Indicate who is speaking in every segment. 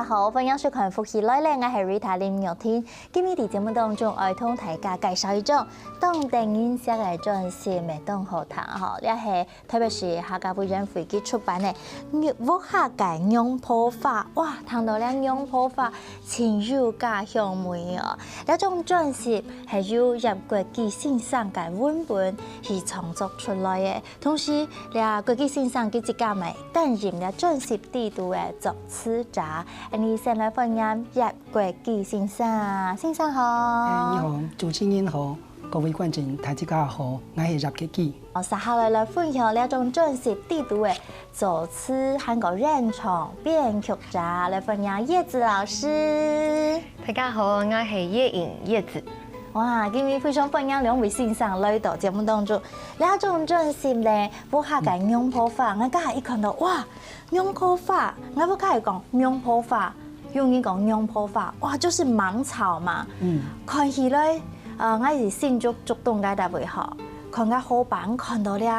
Speaker 1: 好，歡迎收看《福氣來咧》，我係 Rita 林玉天。今日喺節目當中，我同大家介紹一種當地認識嘅專輯嘅當學堂吼，呢係特別是客家委員會佢出版嘅《福客界擁抱法》。哇，聽到咧擁抱法，情有家鄉味哦。呢種專輯係由入國際先生嘅文本而創作出來嘅，同時呢國際先生佢自家咪擔任呢專輯地圖嘅作詞者。你先來歡迎入國際先生，先生好。
Speaker 2: 你好，主持人好，各位觀眾大家好，我係入國際。
Speaker 1: 接下來分享呢種專輯地圖嘅作詞、韓國原創、編曲者，來歡迎葉子老師。
Speaker 3: 大家好，我係葉穎葉子。
Speaker 1: 哇，今日非常歡迎兩位先生來到節目當中。呢種專輯咧，福客界擁抱法，我家下一看到哇，擁抱法，我不開講擁抱法，用英講擁抱法，哇，就是芒草嘛。看起來，我是新竹東街大會學，看個好版，看到咧，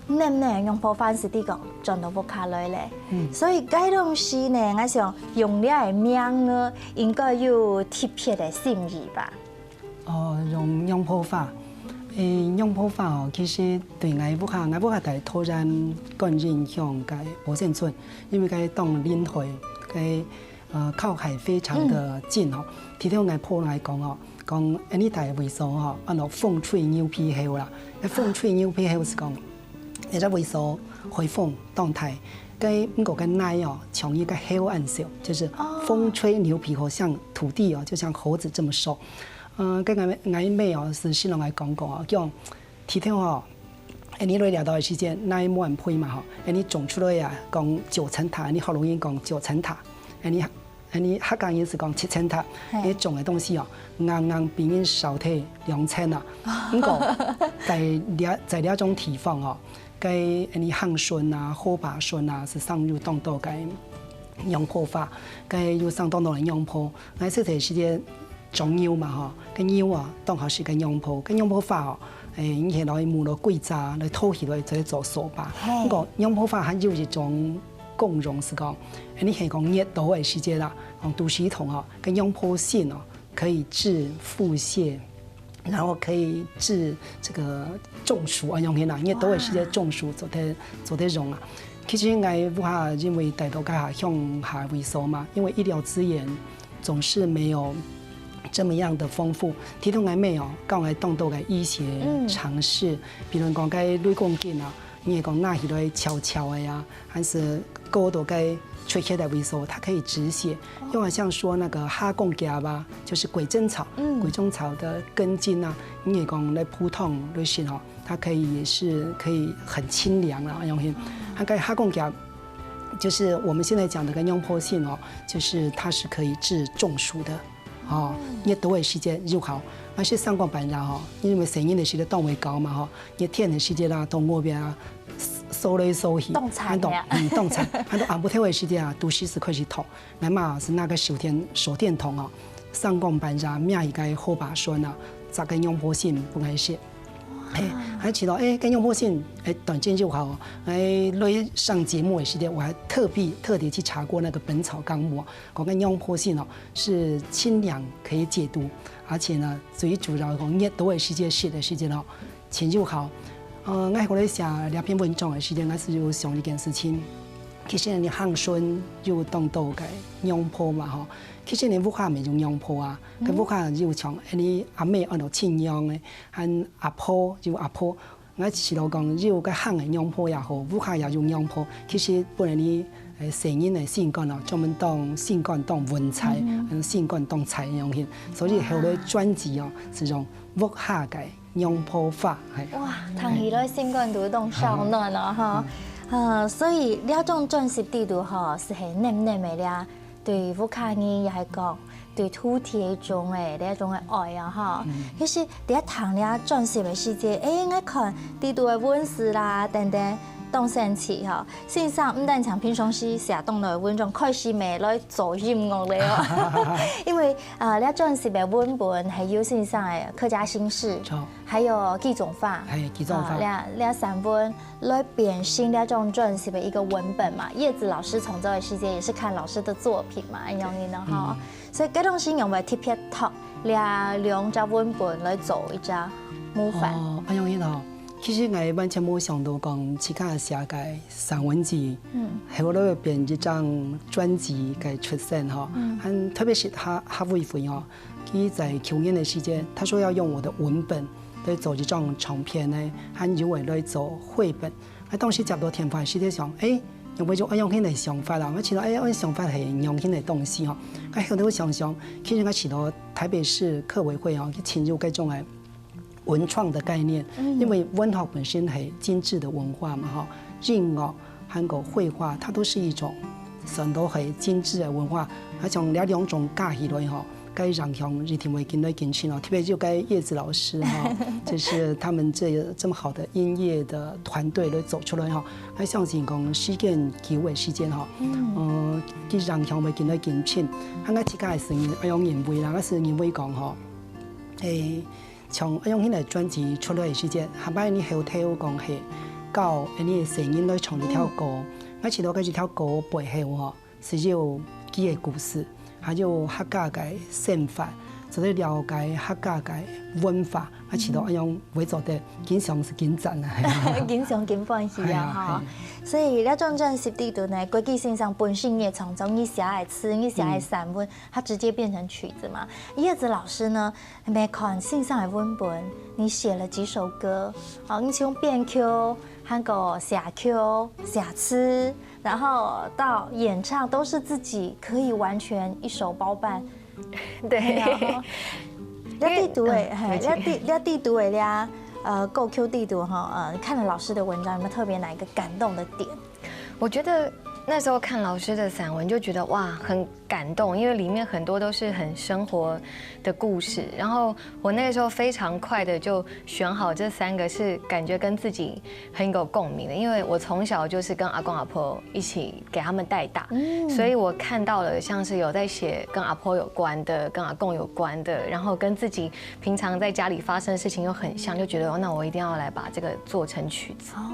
Speaker 1: 嫩擁抱法是啲講轉到福客來咧。所以該東西呢，我想用呢個名呢，應該有特別的心意吧。
Speaker 2: 用擁抱法，擁抱法哦，其實對我福客大突然更影響嘅無線村，因為佢當臨海，佢靠海非常的近哦。聽到我鋪來講哦，講呢大為數哦，風吹牛皮笏啦，風吹牛皮笏是講，你只為數海風動態，佢唔過個奶哦，像一個笏暗小，就是風吹牛皮笏，像土地哦，就像猴子這麼瘦。跟我妹哦是新郎來講過哦，叫聽聽哦，你來聊到的時間，那冇人配嘛吼，你種出來呀講九層塔，你好容易講九層塔，你客家人是講七層塔，你種的東西哦，硬比你少睇2層啊，不過在呢種地方哦，該你漢順啊、後巴順啊，是上入當到該擁抱法，該有上當到人擁抱，那這些時間。種腰嘛吼，跟腰啊，當下是跟擁抱，跟擁抱法哦，你係來摸到貴渣，來偷起來再做手吧。不過擁抱法還有一種功用是講，你係講熱島嘅時間啦，講都市桶哦，跟擁抱線哦，可以治腹瀉，然後可以治這個中暑啊，用起來熱島嘅時間中暑做得用啊。其實我福客因為大多家向下為首嘛，因為醫療資源總是沒有。這麼樣的豐富，聽到我妹哦，教我當到嘅醫學常識，比如講該內宮鏡啊，你也講那起來悄悄的呀，還是高度該吹起來為首，它可以止血。又好像說那個哈貢夾吧，就是鬼針草，鬼針草的根莖啊，你也講來撲痛來洗哦，它可以也是可以很清涼啦，用起，它該哈貢夾。就是我們現在講的個擁抱性哦，就是它是可以治中暑的。哦，熱島嘅時節又好，而且上過班啦吼，因為成日嘅時節檔位高嘛吼，熱天嘅時節啦，到外邊啊，收來收去，
Speaker 1: 凍殘呀，
Speaker 2: 凍殘，喺度暗部天嘅時節啊，都時時開始痛，那嘛是那個手電筒哦，上過班啦，咩一個後把栓啊，扎個擁抱線不礙事。還知道跟擁抱線短見就好。來上節目的時間，我還特地去查過那個《本草綱目》，講跟擁抱線哦是清涼可以解毒，而且呢最主要講熱島的時間寫的時間哦，前就好。我喺來寫兩篇文章的時間，我是有想一件事情。其實你漢順又當到嘅擁抱嘛吼，其實你福客咪用擁抱啊，跟福客又像你阿妹按度親樣嘅，和阿婆就阿婆，我是老講又個漢嘅擁抱也好，福客也用擁抱。其實本來你聲音嘅性感啊，專門當性感當文采，性感當才用嘅，所以後來專輯哦是用福客嘅擁抱法係。
Speaker 1: 哇，聽起來性感都當少男啊哈！所以呢種專輯地圖吼是係嫩嘅啦，對福客人也係講對土地一種呢一種嘅愛啊哈。其實第一堂呢專輯嘅時節，我看地圖嘅文字啦等等，动生气哈，事实上唔但像平常时写动来温种开始未来做音乐了哦，因为你阵时的文本还有事实上的客家新事，还有几种法，
Speaker 2: 还有几种法，
Speaker 1: 你三本来变新的这种阵时的一个文本嘛。叶子老师从这个时间也是看老师的作品嘛，很容易的哈，所以这种是用为特别套，你两只文本来做一只模范。
Speaker 2: 哦，很容易的。其实我完全冇想到讲自家写嘅散文集，后来变一张专辑嘅出现哈，特别是他委会哦，佢在去年的时间，他说要用我的文本来做一张唱片呢，还以为来做绘本，当时接到电话时在想，用为咗用起嚟想法啦，我知道我想法系用起嚟东西哦，後來我想想，其實我去到台北市客委會哦，去侵入嗰種文創的概念，因為文學本身係精緻的文化嘛，哈，音樂還有繪畫，它都是一種很多係精緻的文化，從呢兩種加起來哈，該讓向日天為見到見親哦，特別就該葉子老師哈，就是他們這麼好的音樂的團隊來走出來哈，我相信講時間久嘅時間哈，佢讓向為見到見親，我自家係聲音，我用認為啦，我是認為講哈，從用迄個專輯出來的時間，下擺你後頭講係到你的聲音來唱一條歌，我知道嗰一條歌背後哈是有幾個故事，還有客家嘅生法，就係了解客家嘅文化，我知道用會做得經常是緊張啊，
Speaker 1: 經常緊歡喜啊哈。所以呢種真實地圖呢，國際性上本身也從中你寫的詞，你寫的散文，它直接變成曲子嘛。葉子老師呢，沒看性上的文本，你寫了幾首歌，你從編曲、還有寫曲、寫詞，然後到演唱都是自己可以完全一手包辦。
Speaker 3: 對。
Speaker 1: 你地圖誒，你地圖誒，你購 Q 地圖哈，看了老師的文章，有沒有特別哪一個感動的點？
Speaker 3: 我覺得那時候看老師的散文，就覺得哇，很感動，因為裡面很多都是很生活的故事。然後我那個時候非常快的就選好這3個是感覺跟自己很有共鳴的，因為我從小就是跟阿公阿婆一起給他們帶大，所以我看到了像是有在寫跟阿婆有關的、跟阿公有關的，然後跟自己平常在家裡發生的事情又很像，就覺得那我一定要來把這個做成曲子。哦，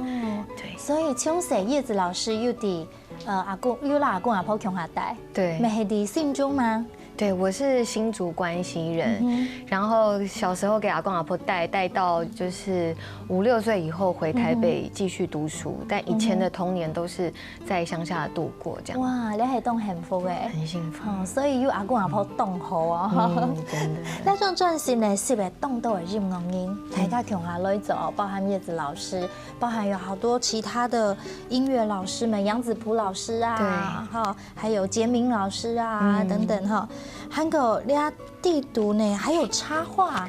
Speaker 3: 對，
Speaker 1: 所以從小葉子老師又啲阿公又讓阿公阿婆共下帶，
Speaker 3: 對。
Speaker 1: 係啲新竹嗎？
Speaker 3: 对，我是新竹關西人，然後小時候給阿公阿婆帶到就是5、6歲以後回台北繼續讀書，但以前的童年都是在鄉下度過，這樣。
Speaker 1: 哇，你係當幸福嘅，
Speaker 3: 很幸福。
Speaker 1: 所以有阿公阿婆當好啊，
Speaker 3: 真的。
Speaker 1: 那種專輯呢，是為當到嘅音樂人，大家共下來走，包含葉子老師，包含有好多其他的音樂老師們，楊子璞老師啊，哈，還有傑明老師啊等等哈。還有你地圖呢，還有插畫，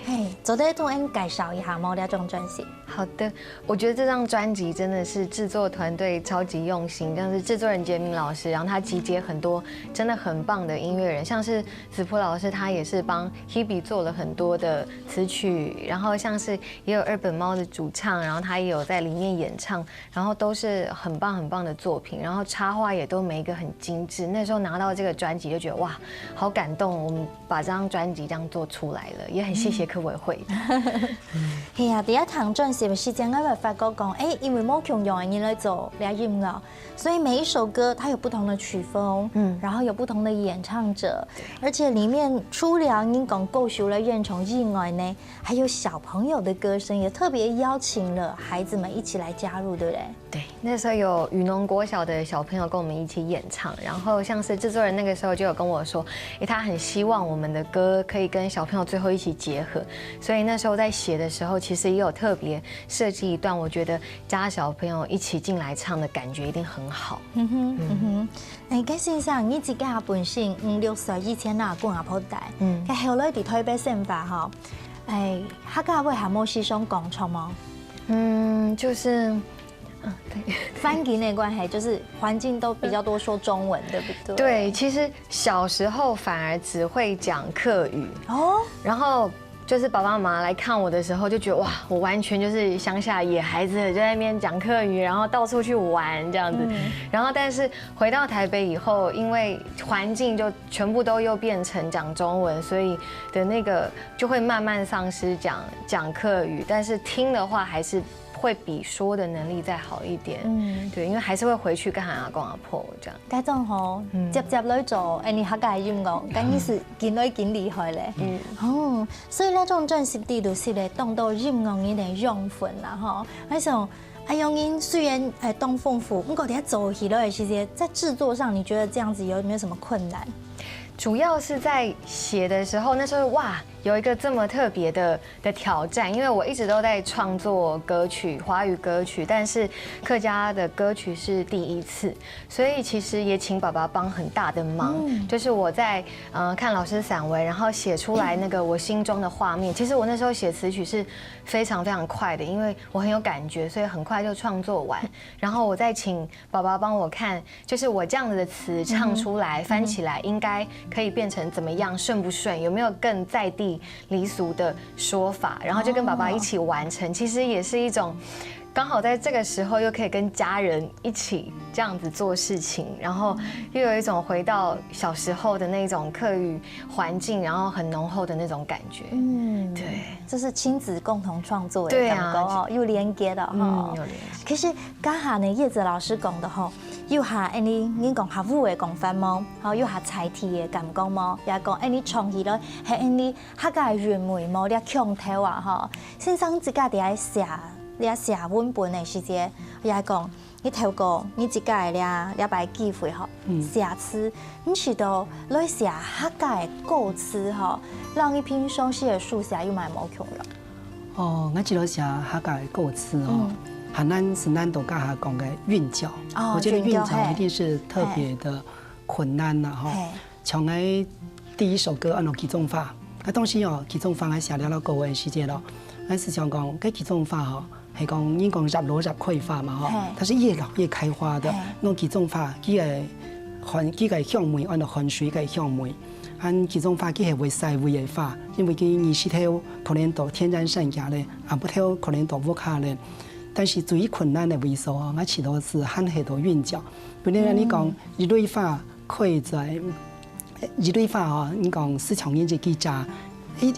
Speaker 1: 對，做得同人介紹一下嗎？這種專輯。
Speaker 3: 好的，我覺得這張專輯真的是製作團隊超級用心，像是製作人傑明老師，然後他集結很多真的很棒的音樂人，像是子璞老師，他也是幫 Hebe 做了很多的詞曲，然後像是也有2本貓的主唱，然後他也有在裡面演唱，然後都是很棒很棒的作品，然後插畫也都每一個很精緻。那時候拿到這個專輯就覺得哇，好感動，我們把這張專輯這樣做出來了，也很謝謝客委會。
Speaker 1: 係啊，第一堂專輯嘅時間，我會發覺講，因為冇共用嘅人來做呢音樂，所以每一首歌它有不同的曲風，然後有不同的演唱者，而且裡面除了你講夠熟了認蟲以外呢，還有小朋友的歌聲，也特別邀請了孩子們一起來加入，對不對？
Speaker 3: 對，那時候有雨農國小的小朋友跟我們一起演唱，然後像是製作人那個時候就有跟我說，他很希望我們的歌可以跟小朋友最後一起結合，所以那時候在寫的時候，其實也有特別設計一段，我覺得加小朋友一起進來唱的感覺一定很好。
Speaker 1: 咁先生，你自己本身5、6歲以前阿公阿婆帶，咁後來喺台北生活嗬，客家話係冇時常講錯嗎？
Speaker 3: 就是對，
Speaker 1: 環境的關係，就是環境都比較多說中文，對不對？
Speaker 3: 對，其實小時候反而只會講客語哦，然後就是爸爸妈妈来看我的时候，就觉得哇，我完全就是乡下野孩子，就在那边讲客语，然后到处去玩这样子。然后但是回到台北以后，因为环境就全部都又变成讲中文，所以的那个就会慢慢丧失讲客语，但是听的话还是会比说的能力再好一点。对，因为还是会回去跟阿公阿婆这样。
Speaker 1: 嗰種吼，接來做，你客家音樂，梗係是見來見厲害咧。所以呢種真實地就是咧，當到音樂嘅嘅養分啦，吼，那種。用音雖然東豐富，不過你喺做起來其實在製作上，你覺得這樣子有沒有什麼困難？
Speaker 3: 主要是在写的時候，那時候哇，有一個這麼特別的挑戰，因為我一直都在創作歌曲，華語歌曲，但是客家的歌曲是第一次，所以其實也請爸爸幫很大的忙，就是我在看老師散文，然後寫出來那個我心中的畫面。其實我那時候寫詞曲是非常非常快的，因為我很有感覺，所以很快就創作完。然後我再請爸爸幫我看，就是我這樣子的詞唱出來，翻起來應該可以變成怎麼樣，順不順，有沒有更在地離俗的說法，然後就跟爸爸一起完成，其實也是一種剛好在這個時候又可以跟家人一起這樣子做事情，然後又有一種回到小時候的那種客語環境，然後很濃厚的那種感覺。對，
Speaker 1: 這是親子共同創作的感覺哦，有連接的哈。有連接。其實剛下呢葉子老師講的吼，有下你講客語的講法麼？好，有下彩體的感覺麼？也講你創意了，係你客家韻味麼？你腔調啊哈，先生自家喺寫。你寫文本的時節，也講你透過你自家嘅擺機會吼，寫詞，你是到來寫客家嘅古詞吼，讓你平常時嘅書寫又蠻冇窮了。
Speaker 2: 哦，我知道寫客家嘅古詞哦，很難是難度家下講嘅韻腳，我覺得韻腳一定是特別的困難啦哈。像我第一首歌按照幾種法，啊當時哦幾種法我寫了到個位時節咯，我是想講嗰幾種法吼。係講應講入羅入開法嘛嗬，它是越老越開花的。那幾種法，幾個香梅按照汗水嘅香梅，按幾種法佢係會曬會嘅法，因為佢二是條可能到天然山下咧，啊不條可能到屋下咧。但是最困難嘅為數啊，我始終是很係到韻腳。比如你講一類法可以在一類法啊，你講市場經濟幾渣。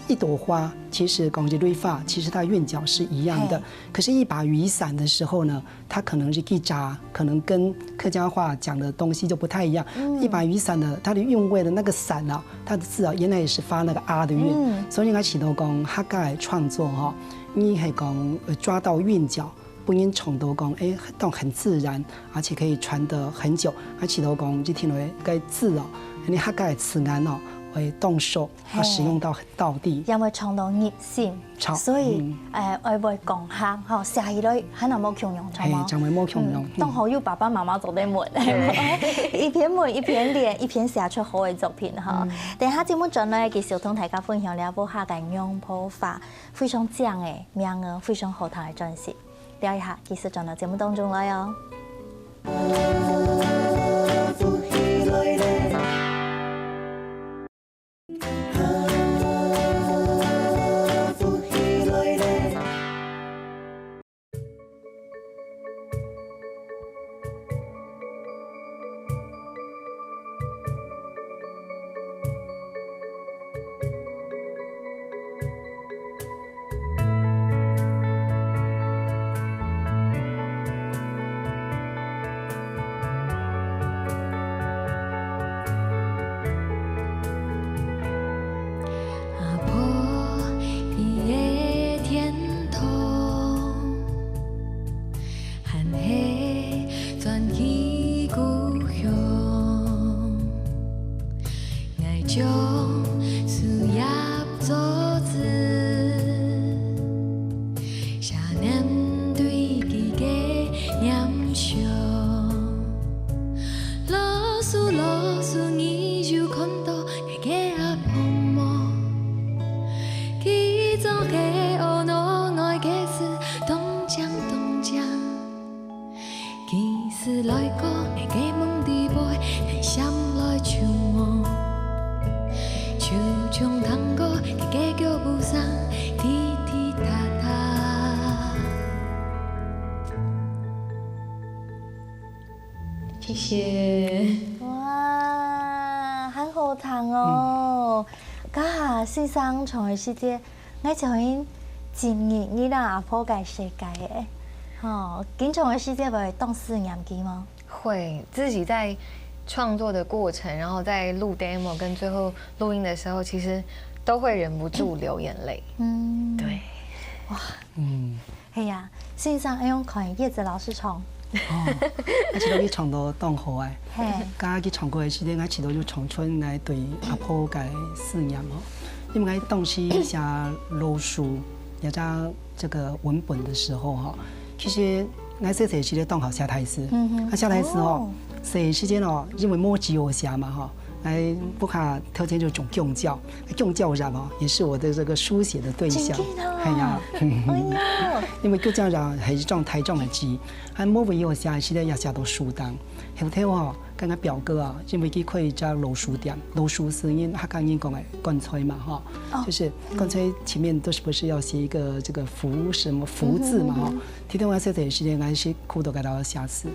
Speaker 2: 一朵花，其實講一類法，其實它韻腳是一樣的。可是，一把雨傘的時候呢，它可能是一扎，可能跟客家話講的東西就不太一樣。一把雨傘的，它的韻味的那個傘啊，它的字啊，原來也是發那個啊的韻。所以我起到講客家嘅創作哈，你係講抓到韻腳，不因從到講都很自然，而且可以傳得很久。而起到講就聽到個字哦，你客家嘅詞眼哦。會動手，啊，使用到地，
Speaker 1: 因為創到熱線，所以我會講下，吼，寫起來可能冇強用，係嘛？
Speaker 2: 就會冇強用。
Speaker 1: 當好有爸爸媽媽做啲門，一篇文一篇練，一篇寫出好嘅作品哈。等下節目中呢，其實同大家分享了部客家樣譜法，非常正嘅名啊，非常好聽嘅專輯。聊一下，其實進到節目當中來哦。
Speaker 4: 是來過，你嘅夢地背，你心來眺望，手中探過，你嘅腳步聲。谢谢。
Speaker 1: 哇，很好听哦！噶先生从的世界，我就因今日你让阿婆改世界的，哦，经常的世界会当4年机吗？
Speaker 3: 会自己在创作的过程，然后在录 demo 跟最后录音的时候，其实都会忍不住流眼泪。对，
Speaker 1: 哇，系呀，先生爱用看叶子老师唱。
Speaker 2: 我记得去唱到当好诶，
Speaker 1: 嘿，
Speaker 2: 刚去唱歌的时阵，我记得就唱出来对阿婆改思念吼，因为我当时写老书也在这个文本的时候哈，其实我写时是当好写台词，写台词吼，写时间哦，因为没机会写嘛哈。来不卡条件就种宗教，宗教人哦，也是我的这个书写的对象。
Speaker 1: 哎呀，
Speaker 2: 因为宗教人係一種體重嘅字，喺冇為我寫時咧也寫到書檔。後頭哦，跟我表哥啊，因為佢開一家老書店，老書是因客家人講嘅乾脆嘛哈，就是乾脆前面都是不是要寫一個這個福什麼福字嘛哈。睇到我寫嘅時間，我是苦到嗰度寫詞。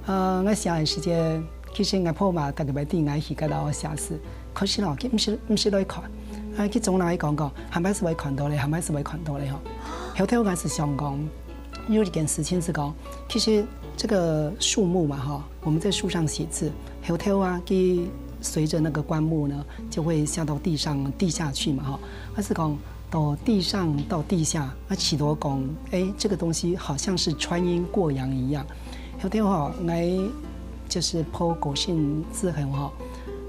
Speaker 2: 我寫嘅時間。其實我婆嘛，大概啲愛去嗰度寫詞，可是咯，佢唔是來看，佢總來講，係咪是會看到咧？係咪是會看到咧？後頭我是想講，有一件事情是講，其實這個樹木嘛，哈，我們在樹上寫字，後頭啊，佢隨着那個灌木呢，就會下到地上、地下去嘛，哈，我是講到地上到地下，起多講，這個東西好像是穿陰過陽一樣，後頭哈，我。就是鋪個性之後吼，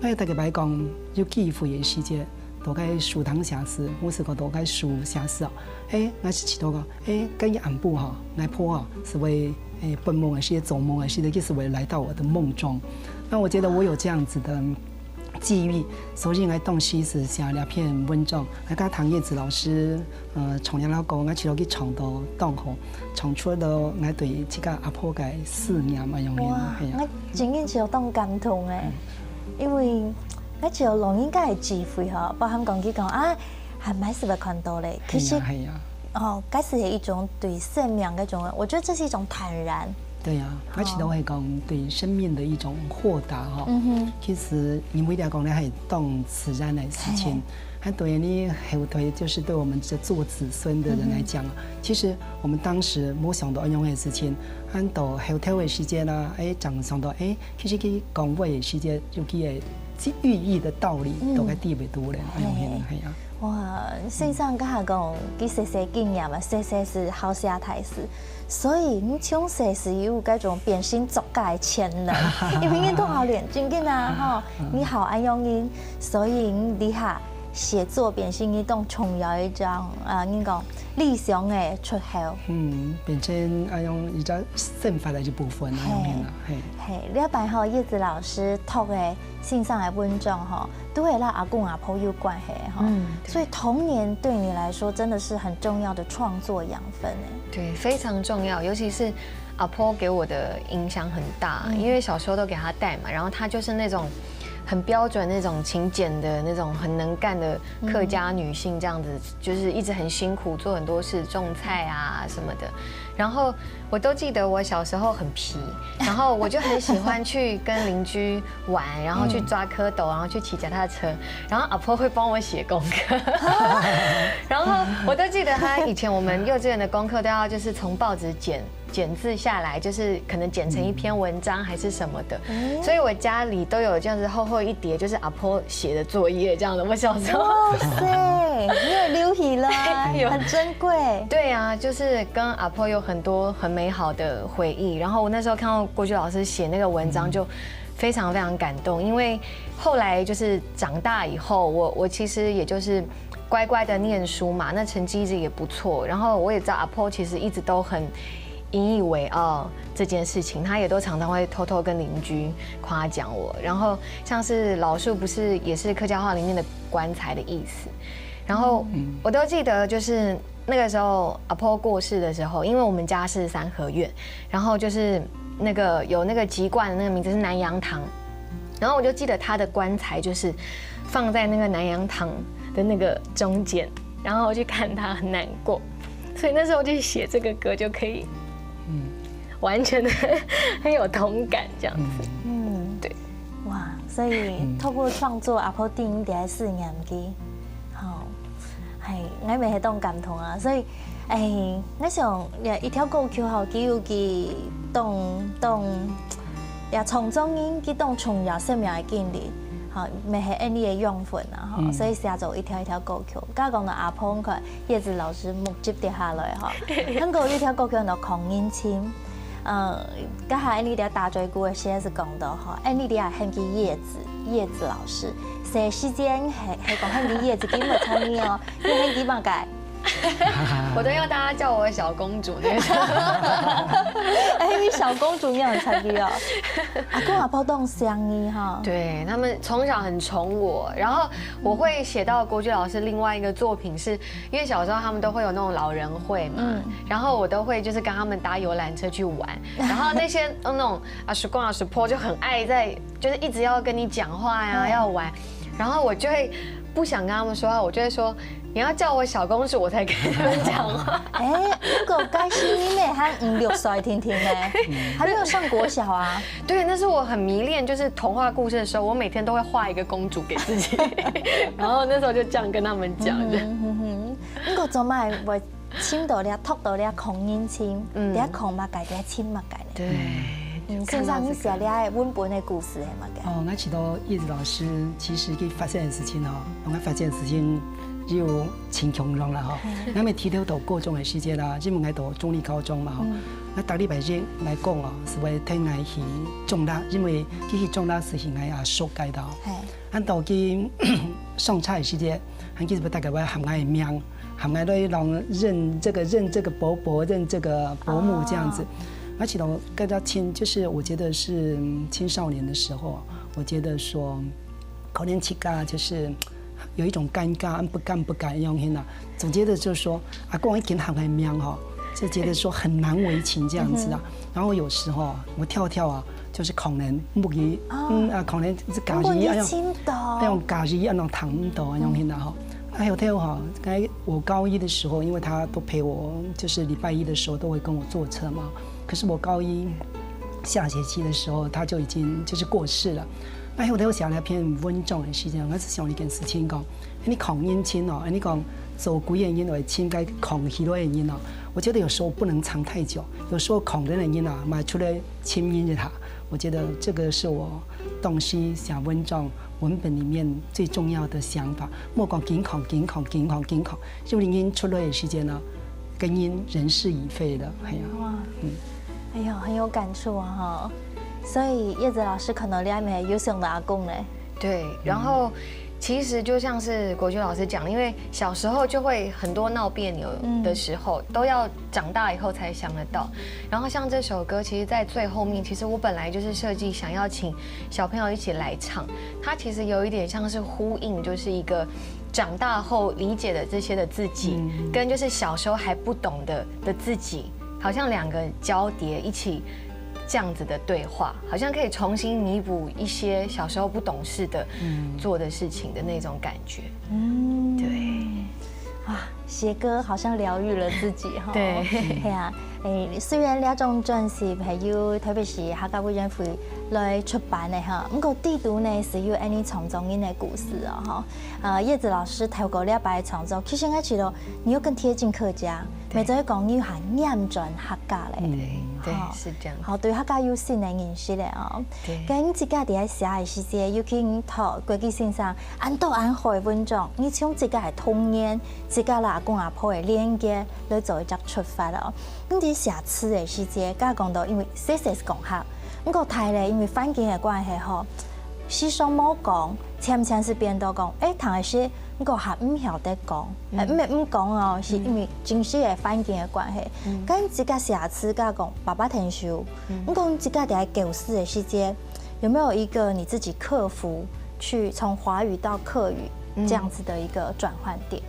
Speaker 2: 我大概擺講有幾回嘅時間，大概樹堂寫詩，我是個大概樹寫詩哦。我是知道個，跟一暗部哈，我鋪哈是為本夢嘅是做夢嘅是，就是為來到我的夢中。那我覺得我有這樣子的際遇，所以我當時是寫了篇文章，我跟唐葉子老師從養老講，我去到去唱到當好，唱出到我對這個阿婆嘅思念啊樣樣啊，係啊。
Speaker 1: 我真嘅就當感動誒，因為我就錄音家嘅機會嗬，包含講佢講啊，係咪是會看到咧？其實
Speaker 2: 係啊，
Speaker 1: 哦，該是一種對生命嘅一種，我覺得這是一種坦然。
Speaker 2: 對呀，我其實係講對生命的一種豁達哈。其實你每條講咧係當自然的事情，還對你後頭就是對我們這做子孫的人來講，其實我們當時冇想到一樣嘅事情，按到後頭嘅時間啦，想想到其實佢講話嘅時間有佢嘅寓意的道理，都係地位多咧，一樣係啊。
Speaker 1: 哇，先生家下講，佢寫經驗嘛，寫是好寫台詞。所以你唱寫是有嗰種變性作家嘅潛能，因為你都好練真嘅啊，哈，你好愛用音，所以你底下寫作變性你都重要一種你講理想嘅出口。
Speaker 2: 變成愛用一個生發嘅一部分啊，用嘅啦，係。
Speaker 1: 呢一版吼葉子老師讀嘅線上嘅文章吼，都會讓阿公阿婆有關係哈。所以童年對你來說真的是很重要的創作養分誒。
Speaker 3: 對，非常重要，尤其是阿婆給我的影響很大，因為小時候都給他帶嘛，然後他就是那種很標準那種勤儉的那種很能幹的客家女性，這樣子就是一直很辛苦做很多事，種菜啊什麼的。然後我都記得我小時候很皮，然後我就很喜歡去跟鄰居玩，然後去抓蝌蚪，然後去騎腳踏車，然後阿婆會幫我寫功課。然後我都記得他以前我們幼稚園的功課都要就是從報紙剪字下來，就是可能剪成一篇文章還是什麼的，所以我家裡都有這樣子厚厚一疊，就是阿婆寫的作業這樣的。我小時候，
Speaker 1: 哇塞，你也留起了，很珍貴。
Speaker 3: 對啊，就是跟阿婆有很多很美好的回憶。然後我那時候看到國居老師寫那個文章，就非常非常感動。因為後來就是長大以後，我其實也就是乖乖的念書嘛，那成績一直也不錯。然後我也知道阿婆其實一直都很引以為傲這件事情，他也都常常會偷偷跟鄰居誇獎我。然後像是老樹不是也是客家話裡面的棺材的意思，然後我都記得就是那個時候阿婆過世的時候，因為我們家是三合院，然後就是那個有那個籍貫的那個名字是南洋堂，然後我就記得他的棺材就是放在那個南洋堂的那個中間，然後我去看他很難過，所以那時候就寫這個歌就可以完全的很有同感，這樣子。
Speaker 1: 所以透过创作阿婆电影伫4年机，好，系我咪系当感动啊，所以我想一条歌曲吼，佢有佢当也从中间佢当重要生命的经历，好，咪系你的养分啊，吼，所以写做一条歌曲。刚讲到阿婆佢叶子老师木接跌下来吼，香港有一条歌曲叫做《狂音青》。刚才你哋大嘴鼓嘅时是讲到吼，你哋也很记叶子老师，这时间系讲很记叶子，基本参与哦，你很记嘛解？
Speaker 3: 我都要大家叫我小公主那个。
Speaker 1: 你小公主也很参与哦。阿公阿婆都相依哈。
Speaker 3: 对他们从小很宠我，然后我会写到国剧老师另外一个作品是，因为小时候他们都会有那种老人会嘛，然后我都会就是跟他们搭游览车去玩，然后那些那种阿叔公阿叔婆就很爱就是一直要跟你讲话呀，要玩，然后我就会不想跟他们说话，我就会说。你要叫我小公主，我才跟他们讲话。
Speaker 1: 那个该是你妹还5、6岁听听呢，还没有上国小啊。
Speaker 3: 对，那是我很迷恋，就是童话故事的时候，我每天都会画一个公主给自己，然后那时候就这样跟他们讲的。
Speaker 1: 那个做嘛会亲到了、托到了狂音亲，底下狂嘛改，底下亲嘛改。
Speaker 3: 对。
Speaker 1: 身上你写了温本的故事系嘛嘅？
Speaker 2: 我知道叶子老师其实佢发生的事情我发现的事情只有轻强壮啦我咪提到到高中的时间啦，即门喺到中立高中嘛我大礼拜日来讲是为听爱去中拉，因为去中拉是系爱阿叔介到，按到去上菜的时间，还其实大概我含爱名，含爱都让认这个伯伯，认这个伯母这样子。而且我更加就是我觉得是青少年的时候，我觉得说可能起家就是有一种尴尬，不敢用hin总觉得就是说阿公一见行的名就觉得说很难为情这样子然后有时候我跳就是可能木鱼可能是咖喱用咖喱用糖豆用hin还有我高一的时候，因为他都陪我，就是礼拜一的时候都会跟我坐车嘛。可是我高一下学期的时候，他就已经就是过世了。那我写了一篇文章的事情，我是想一件事情讲，你狂音亲你讲做鬼原因为亲该狂喜的原因我觉得有时候不能藏太久，有时候狂的原因买出来亲音着他，我觉得这个是我东西写文章文本里面最重要的想法。莫讲紧狂，就因出来的时间跟因人事已非了，
Speaker 1: 哎呀，很有感触哈。所以叶子老师可能里面有想到阿公嘞。
Speaker 3: 对，然后其实就像是国军老师讲，因为小时候就会很多闹别扭的时候，都要长大以后才想得到。然后像这首歌，其实在最后面，其实我本来就是设计想要请小朋友一起来唱，它其实有一点像是呼应，就是一个长大后理解的这些的自己，跟就是小时候还不懂的自己，好像两个交叠一起。这样子的对话，好像可以重新弥补一些小时候不懂事的做的事情的那种感觉。对，
Speaker 1: 写歌好像疗愈了自己哈。
Speaker 3: 对，
Speaker 1: 係啊，雖然呢一種專輯係要特別是客家委員會來出版的哈，不過地圖呢是有安尼從中間的故事哈。葉子老師透過呢一擺創作，其實我覺得你又更貼近客家，咪就係講要係念轉客家咧。
Speaker 3: 对，是这样。
Speaker 1: 好，對客家有新的認識咧
Speaker 3: 對。
Speaker 1: 咁自家喺寫嘅時節，要去讀國際先生按到按好嘅文章，你從自家嘅童年、自家阿公阿婆嘅連接來做一隻出發咯。咁啲寫詞嘅時節，家講到因為細是講客，咁個睇咧因為環境嘅關係嗬，時常冇講，常是變到講，同係說。個係唔曉得講，唔係唔講是因為真實嘅環境嘅關係。咁自家寫詞家講，爸爸聽書，咁自家喺教師嘅時間，有沒有一個你自己克服去從華語到客語這樣子的一個轉換點？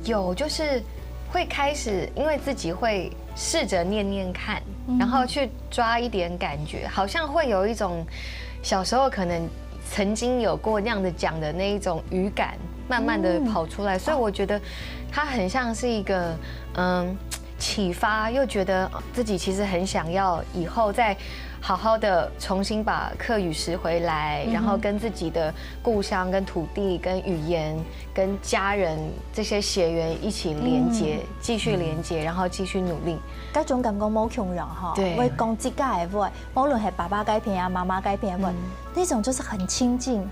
Speaker 3: 有，就是會開始，因為自己會試着念念看，然後去抓一點感覺，好像會有一種小時候可能曾經有過那樣的講的那一種語感。慢慢的跑出來，所以我覺得它很像是一個，启发，又觉得自己其实很想要以后再好好的重新把客语拾回来，然后跟自己的故乡、跟土地、跟语言、跟家人这些血缘一起连接，继续连接，然后继续努力。
Speaker 1: 嗰種感覺冇強人哈，
Speaker 3: 對
Speaker 1: 為講自家的話，無論係爸爸改片啊、媽媽改片的話，那種就是很親近，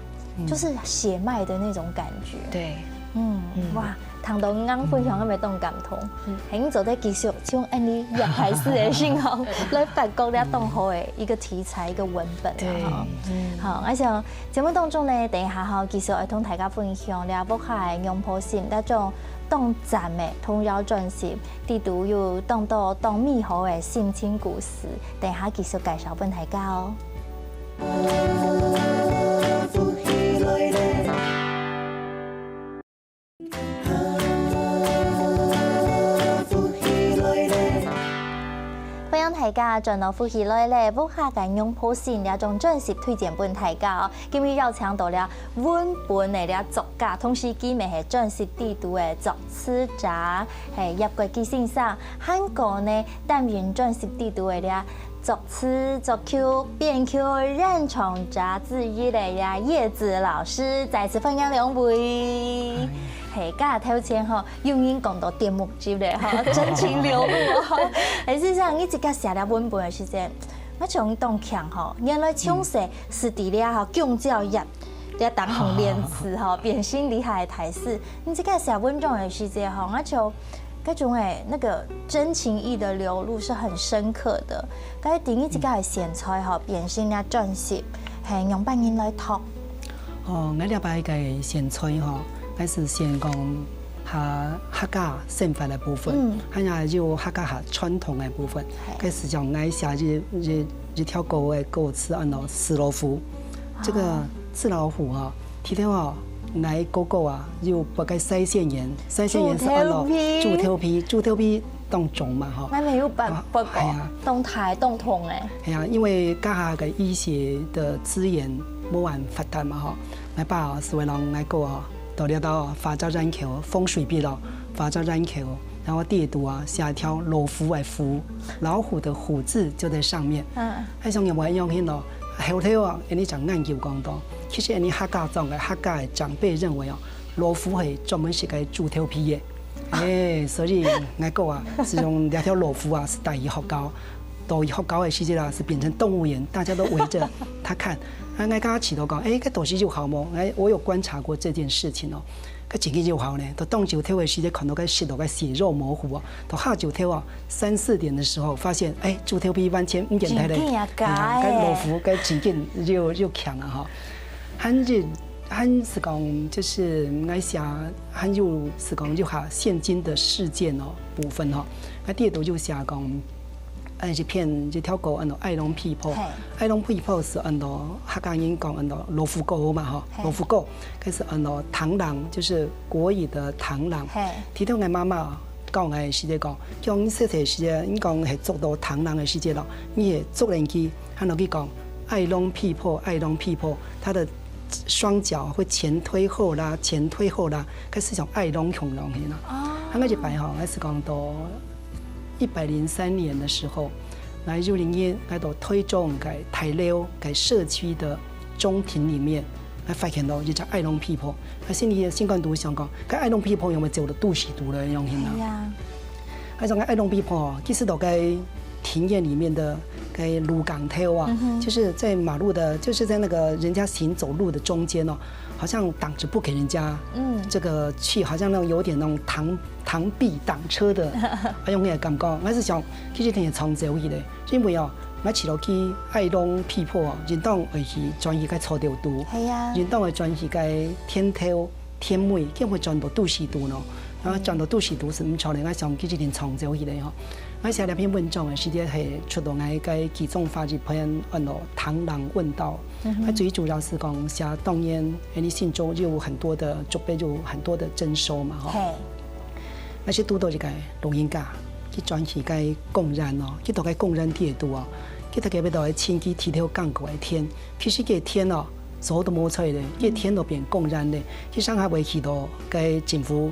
Speaker 1: 就是血脈的那種感覺。
Speaker 3: 對，
Speaker 1: 哇，談到啱分享咁嘅動感同，喺做啲繼續將你日台式嘅信號來發覺咧動好嘅一個題材、一個文本啊。好，我想節目當中咧，等一下哈，繼續會同大家分享咧，不下嘅擁抱性嗰種動讚嘅童謠傳習，地圖有當到當美好嘅心情故事，等一下繼續介紹俾大家哦。大家進到呼起來咧，不下緊用普線一種專輯推薦俾大家哦。今日邀請到了文本嘅咧作家，同時佢咪係專輯地圖嘅作詞者，係葉國基先生。韓國呢擔任專輯地圖嘅咧作詞、作曲、編曲、認創者之一嘅呀葉子老師，再次歡迎兩位。係家頭前吼，有人講到節目之類吼，真情流露吼。實際上，你自己寫了文本嘅時陣，我從當強吼，原來唱詞是佇咧吼姜教業，咧當紅練詞吼，變心厲害嘅台詞。你自己寫文章嘅時陣吼，我就嗰種誒那個真情意的流露是很深刻的。嗰啲你自己嘅寫菜吼，變心咧專輯，係用半年來讀。
Speaker 2: 哦，我了解嘅寫菜吼。還是先講下客家生活的部分，還有客家下傳統的部分。開始講愛寫一條歌的歌詞，按照死老虎。這個死老虎哈，睇到啊，愛哥哥啊，又不該腮腺炎，腮腺炎是按照豬頭皮當腫嘛哈。
Speaker 1: 我沒有辦法講，動態動痛誒。
Speaker 2: 係啊，因為家下嘅醫學的資源冇辦法發達嘛哈，來把是為人愛過啊。到了到發展人口風水壁了，發展人口，然後地圖啊寫一條老虎的虎，老虎的虎字就在上面。喺上面我用起咯，後頭啊，你就研究講到，其實你客家種嘅客家嘅長輩認為啊，老虎係專門是個豬頭皮嘅，所以我講啊，是用兩條老虎啊是大醫學校，到醫學校嘅時節啦是變成動物園，大家都圍着他看。我剛剛起頭講，誒，個東西就好麼？我有觀察過這件事情哦。個真嘅就好呢，到當九天嘅時間看到個石頭個血肉模糊啊，到下九天啊3、4點的時候，發現誒豬頭皮完全唔見睇咧，個老虎個真勁就強啊哈。還是講就是我寫，還有是講就下現今的事件哦部分哦，我第二度就寫講。一片這條歌按照愛龍 people， 愛龍 people 是按照客家人講按照羅浮歌嘛哈，羅浮歌，佢是按照螳螂，就是國語的螳螂。提到我媽媽教我嘅時節講，叫你細細時節，你講係捉到螳螂嘅時節咯，你係捉人去，喺度去講愛龍 people， 愛龍 people， 他的雙腳會前推後拉，前推後拉，佢是種愛龍恐龍去啦。我一擺哈，我是講到。103年的時候，來就林業來到推動在台寮在社區的中庭裡面，來發現到一隻愛龍 people， 佢心裡新冠毒想講，個愛龍 people 有冇走到肚臍毒了用hin啦？係種個愛龍 people 其實都在庭院裡面的在路港頭啊，就是在馬路的，就是在那個人家行走路的中間哦，好像擋着不給人家這個去，好像那種有點那種螳臂擋車的，用嘅感覺。我是想其實挺長久的，因為哦，我起落去愛龍 people 啊，人當會去轉移個草掉毒，人當會轉移個天頭天尾，佢會轉到肚臍毒咯。然後轉到肚臍毒是唔錯的，我想其實挺長久的吼。我寫兩篇文章嘅時間係出到我嘅其中發一篇按照螳螂問道，我最主要是講寫當年你信中就有很多的準備，就很多的徵收嘛吼。我是讀到一個錄音架，去轉去個公然哦，去到個公然地度哦，去到嗰邊度前期提條講過嘅天，其實個天哦，所有都冇出嚟嘅，個天都變公然嘅，去上海維去到個政府。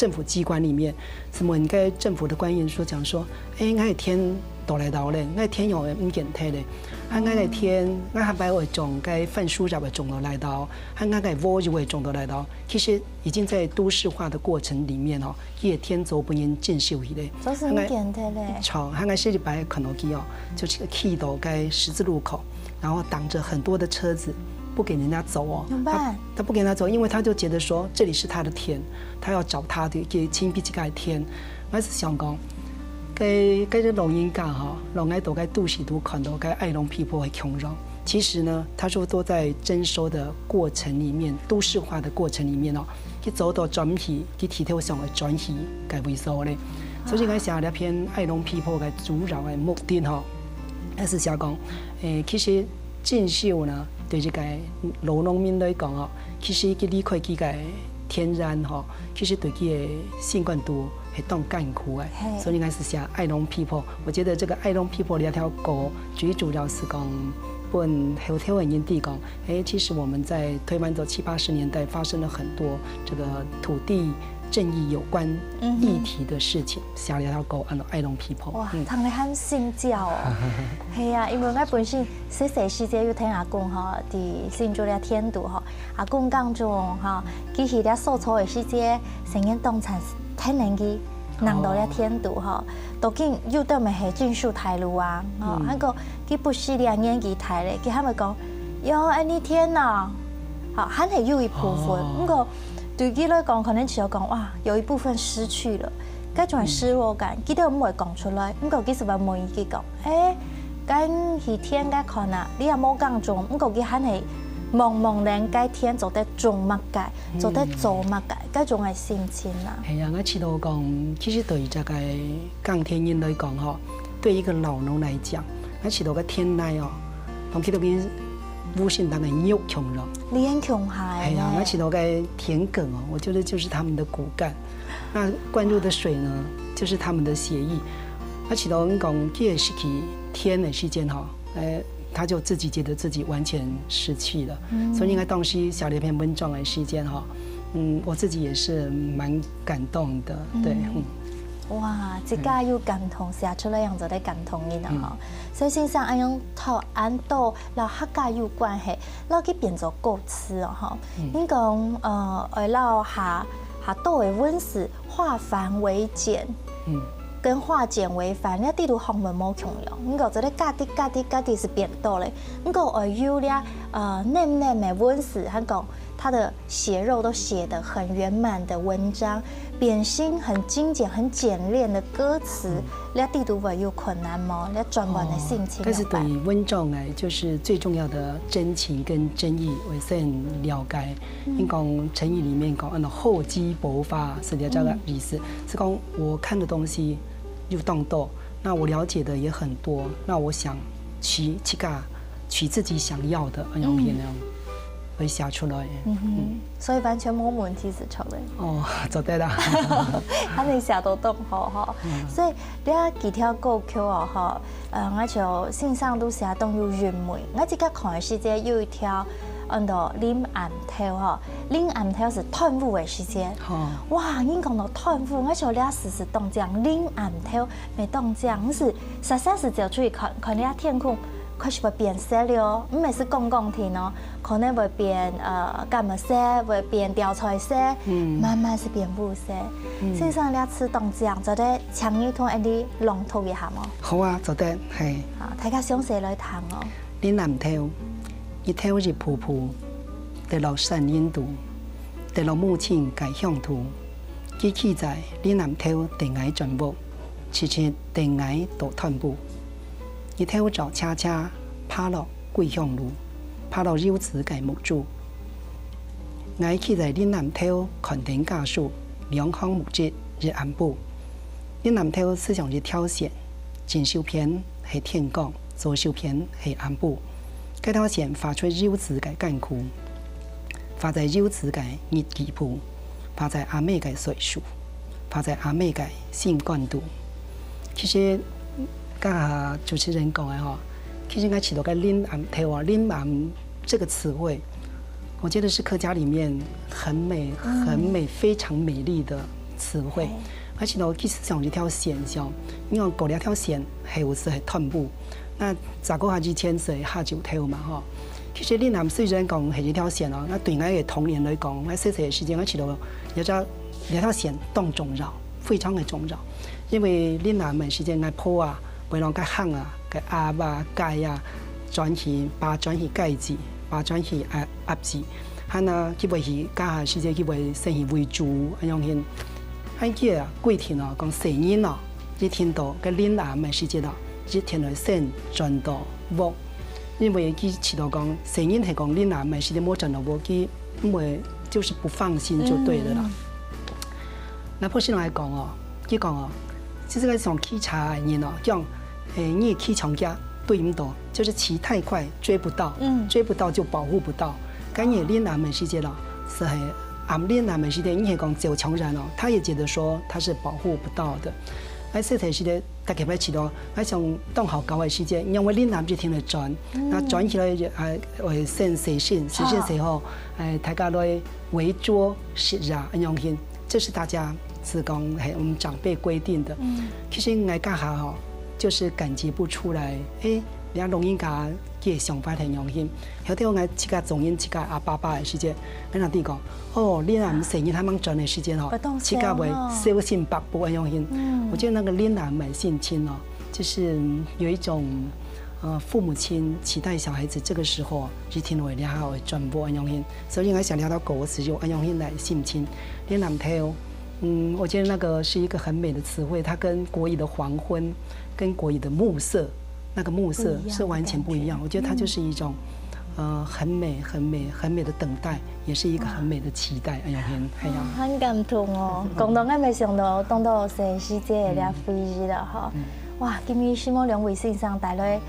Speaker 2: 政府机关里面，什么应该政府的官员说讲说，哎，我天都来到嘞，我天有唔见睇嘞，我天我还把我种该泛书杂的种都来到，我该挖就会种都来到，其实已经在都市化的过程里面哦，也天走不言见秀去嘞，
Speaker 1: 就是唔见睇嘞，
Speaker 2: 吵，我是摆肯诺基哦，就是去到该十字路口，然后挡着很多的车子。不给人家走哦，他不给人家走，因为他就觉得说这里是他的田，他要找他的给亲戚盖田。我是想讲，该这龙应讲哈，龙爱都该都市都看到该爱龙皮婆会穷人。其实呢，他说都在征收的过程里面，都市化的过程里面哦，去走到转移，去提头上的转移该回收嘞。所以我写了篇爱龙皮婆的主要的目的哈，还是想讲，其实进修呢。对这个老农民来讲哦，其实佢离开佢个天然吼，其实对佢的习惯度系当艰苦的，所以应该是写爱农 people。我觉得这个爱农 people 的一条歌，最主要是讲本后头的人地讲，其实我们在台湾走70、80年代发生了很多这个土地正义有关议题的事情，写了一条歌，爱农 people。
Speaker 1: 哇，听你很心焦哦。系啊，因为我本身细细时节有听阿公吼，伫新竹了天度吼，阿公讲中吼，其实了所处的时节，成日动产天然机，人到了天度吼，都见有得咪系进树台路啊，吼，那个佢不是两年几台咧，佢他们讲，哟，安尼天呐，好，还系有一部分，那个。对佢来讲，可能只有讲哇，有一部分失去了，嗰種失落感，佢都唔會講出來。不過佢是話問佢講，咁係天嘅可能，你又冇講中，不過佢肯係茫茫然嘅天做得種乜嘅，做得做乜嘅，嗰種嘅心情啦。
Speaker 2: 係啊，我知道講，其實對這個鋼鐵人來講嗬，對一個老農來講，我知道個天籟哦，同佢到邊。無限大的肉窮人，
Speaker 1: 連窮海。哎
Speaker 2: 呀，我知道該田埂哦，我覺得就是他們的骨幹。那灌入的水呢，就是他們的血液。我知道講這也是去天的時間哈，他就自己覺得自己完全失去了。所以應該當時寫了一篇文章的時間哈，我自己也是蠻感動的，對。
Speaker 1: 哇，自家有感同寫出來樣子的感同人啊！所以先生安樣頭按到老客家有關係，老佢變做歌詞哦哈。你講老下多為文字化繁為簡，跟化簡為繁，你地圖學文冇窮用。你講這個家啲是變多嘞。你講有咧嫩的文字，佢講他的血肉都寫得很圓滿的文章。扁心很精簡、很簡練的歌詞，你地圖會有困難嗎？你轉換的心情。
Speaker 2: 但是對於文章呢，就是最重要的真情跟真意，我是很了解。因講成語裡面講，厚積薄發是這個意思，是講我看的東西又當多，那我了解的也很多，那我想取自己想要的那樣片那樣。會寫出來，
Speaker 1: 所以完全冇問題是出嚟。
Speaker 2: 哦，就得啦，
Speaker 1: 肯定寫到都好哈。所以你啊幾條歌曲哦哈，我就線上都寫到有韻味。我自己看的時間有一條，林暗頭哈，林暗頭是團舞的時間。哇，你講到團舞，我就你啊時時動講林暗頭沒動講，是實在是就出去看你啊天空。開始會變色了，唔係是講聽哦，可能會變幹麼色，會變調菜色，慢慢是變霧色。所以上你吃東醬，就得請你同你朗讀一下麼？
Speaker 2: 好啊，就得係。
Speaker 1: 好，大家詳細來談哦。
Speaker 2: 林南頭，一頭日瀑布，地落山印度，地落母親解鄉土，記起在林南頭地矮轉步，次次地矮都團步。一頭找恰恰爬落桂香路，爬落柚子嘅木柱。我企在林南頭看天架樹，兩行木節日暗步。林南頭思想日挑線，前手片係天光，左手片係暗步。這條線發出柚子嘅乾枯，發在柚子嘅熱氣鋪，發在阿妹嘅水樹，發在阿妹嘅心肝度。其實。剛才主持人講的哈，其實應該起到個林暗頭啊，林暗這個詞彙，我覺得是客家裡面很美、非常美麗的词汇。而且呢，其实上一条线上，因为过了条线係有時係斷步。那10個下之前是下就跳嘛吼。其實嶺南雖然講係一條線哦，那對我嘅童年來講，喺細細嘅時間，我知道有條線當重要，非常嘅重要。因為嶺南嘅時間嘅坡啊，為啷個行啊，個鴨啊、雞啊，轉去雞子，把轉去鴨子，係啊，佢為是家下時間佢為生意為主咁樣先。喺佢啊，貴田啊，講成人啊，一天到個嶺南嘅時間啊，一天來先轉到屋，因為佢知道講成人係講嶺南嘅時間冇轉到屋，佢因為就是不放心就對了啦。那普通人來講哦，佢講哦，其實個上騎車嘅人哦，講你騎長架對唔到，就是騎太快追不到，追不到就保護不到。咁你嶺南嘅時間咯，是係。嶺南嘅時間，你係講走強人哦，他也覺得說他是保護不到的。喺細細時間，大家咪知道，喺上當學校嘅時間，因為嶺南就聽嚟轉，那轉起來為先寫信時候，大家來圍桌食啊咁樣先，這是大家是講係我們長輩規定的。其實我家下哦，就是感覺不出來，人家老人家嘅想法係樣先。有啲我自己總因自己阿爸爸嘅時間，喺那啲講，哦，嶺南成日他們轉嘅時間哦，自己會小心百步咁樣先。我覺得那個嶺南蠻性親哦，就是有一種父母親期待小孩子這個時候一天會了會轉步咁樣先。所以我想聊到狗時就咁樣先來性親。嶺南頭，我覺得那個是一個很美的詞彙，它跟國語的黃昏，跟國語的暮色。那個暮色是完全不一樣，我覺得它就是一種，很美、很美、很美的等待，也是一個很美的期待。哎呀，
Speaker 1: 很感動哦！講到我沒想到，當到細時節了飛日了哈！哇，今日希望兩位先生帶來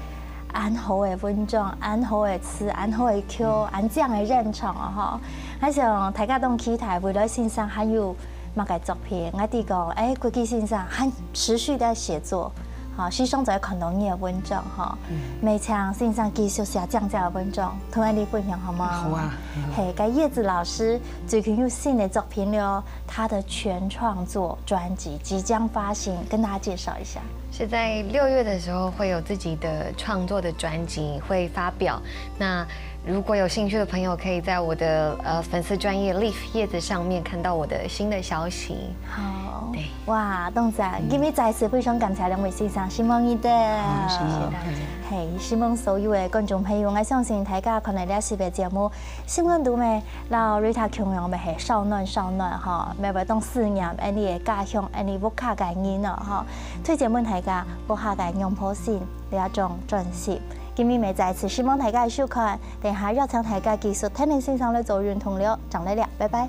Speaker 1: 安好的文章、安好的詞、安好的曲、安這樣的認唱啊哈！我想大家都期待未來先生還有乜個作品，我哋講過去先生還持續在寫作。好，希望在看到你的文章哈，每場先生繼續寫這樣的文章，同我哋分享好嗎？
Speaker 2: 好啊。
Speaker 1: 嘿，該葉子老師最近有新的作品了，他的全創作專輯即將發行，跟大家介紹一下。
Speaker 3: 是在6月的時候會有自己的創作的專輯會發表，那如果有興趣的朋友，可以在我的粉絲專頁 Leaf 葉子上面看到我的新的消息。
Speaker 1: 好，
Speaker 3: 對，
Speaker 1: 哇，董仔，今日再次非常感謝兩位先生，希望你哋，
Speaker 2: 謝謝大家。
Speaker 1: 係，希望所有嘅觀眾朋友，我相信大家看嚟呢視頻節目，新聞度咩，老Rita強樣咪係少暖嚇，咪為當4年，你嘅家鄉，你屋企嘅人咯嚇，推薦俾大家屋企嘅用普線呢一種專輯。今日咪再次希望大家收看，等下邀請大家繼續聽你先生嚟做認同了，講你了，拜拜。